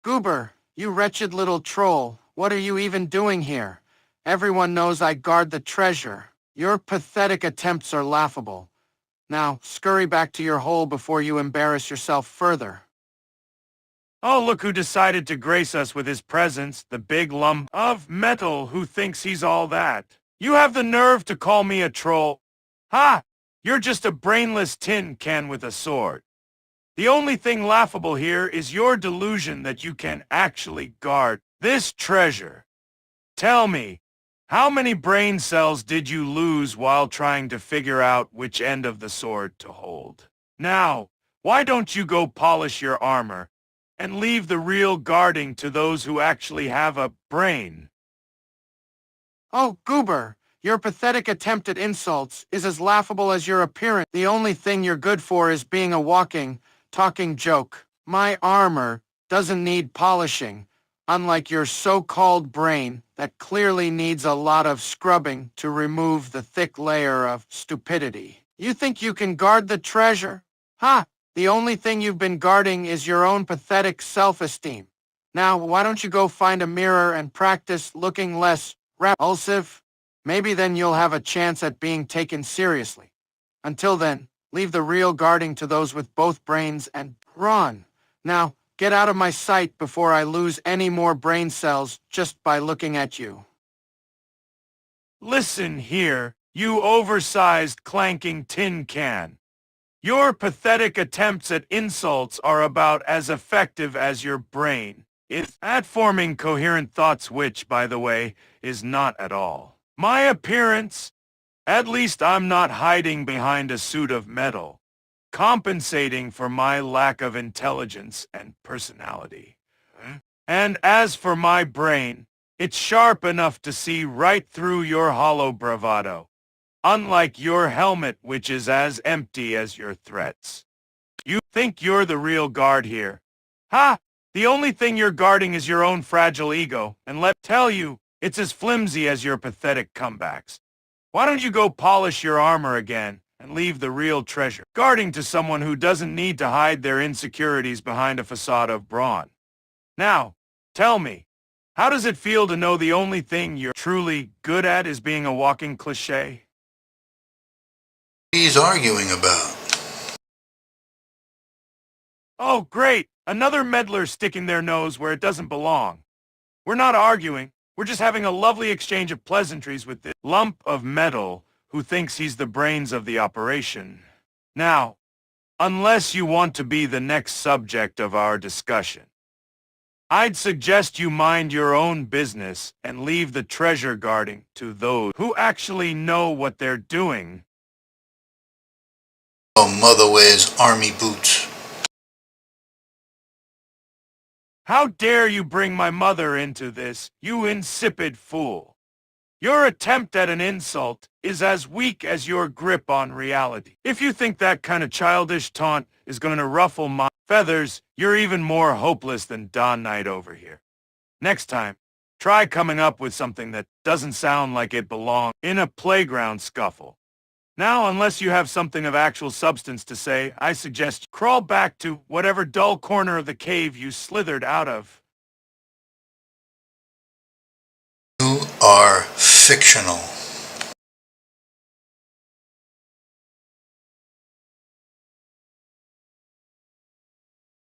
Goober, you wretched little troll, what are you even doing here? Everyone knows I guard the treasure. Your pathetic attempts are laughable. Now, scurry back to your hole before you embarrass yourself further. Oh, look who decided to grace us with his presence, the big lump of metal who thinks he's all that. You have the nerve to call me a troll? Ha! You're just a brainless tin can with a sword. The only thing laughable here is your delusion that you can actually guard this treasure. Tell me, how many brain cells did you lose while trying to figure out which end of the sword to hold? Now, why don't you go polish your armor and leave the real guarding to those who actually have a brain? Oh, Goober, your pathetic attempt at insults is as laughable as your appearance. The only thing you're good for is being a walking, talking joke. My armor doesn't need polishing, unlike your so-called brain that clearly needs a lot of scrubbing to remove the thick layer of stupidity. You think you can guard the treasure? Ha! The only thing you've been guarding is your own pathetic self-esteem. Now, why don't you go find a mirror and practice looking less repulsive? Maybe then you'll have a chance at being taken seriously. Until then, leave the real guarding to those with both brains and run. Now, get out of my sight before I lose any more brain cells just by looking at you. Listen here, you oversized clanking tin can. Your pathetic attempts at insults are about as effective as your brain is at forming coherent thoughts, which, by the way, is not at all. My appearance? At least I'm not hiding behind a suit of metal, compensating for my lack of intelligence and personality. And as for my brain, it's sharp enough to see right through your hollow bravado, unlike your helmet, which is as empty as your threats. You think you're the real guard here? Ha! The only thing you're guarding is your own fragile ego, and let me tell you, it's as flimsy as your pathetic comebacks. Why don't you go polish your armor again and leave the real treasure guarding to someone who doesn't need to hide their insecurities behind a facade of brawn? Now, tell me, how does it feel to know the only thing you're truly good at is being a walking cliché? He's arguing about. Oh, great! Another meddler sticking their nose where it doesn't belong. We're not arguing. We're just having a lovely exchange of pleasantries with this lump of metal who thinks he's the brains of the operation. Now, unless you want to be the next subject of our discussion, I'd suggest you mind your own business and leave the treasure guarding to those who actually know what they're doing. Oh, mother wears army boots. How dare you bring my mother into this, you insipid fool? Your attempt at an insult is as weak as your grip on reality. If you think that kind of childish taunt is going to ruffle my feathers, you're even more hopeless than Dawn Knight over here. Next time, try coming up with something that doesn't sound like it belongs in a playground scuffle. Now, unless you have something of actual substance to say, I suggest you crawl back to whatever dull corner of the cave you slithered out of. You are fictional.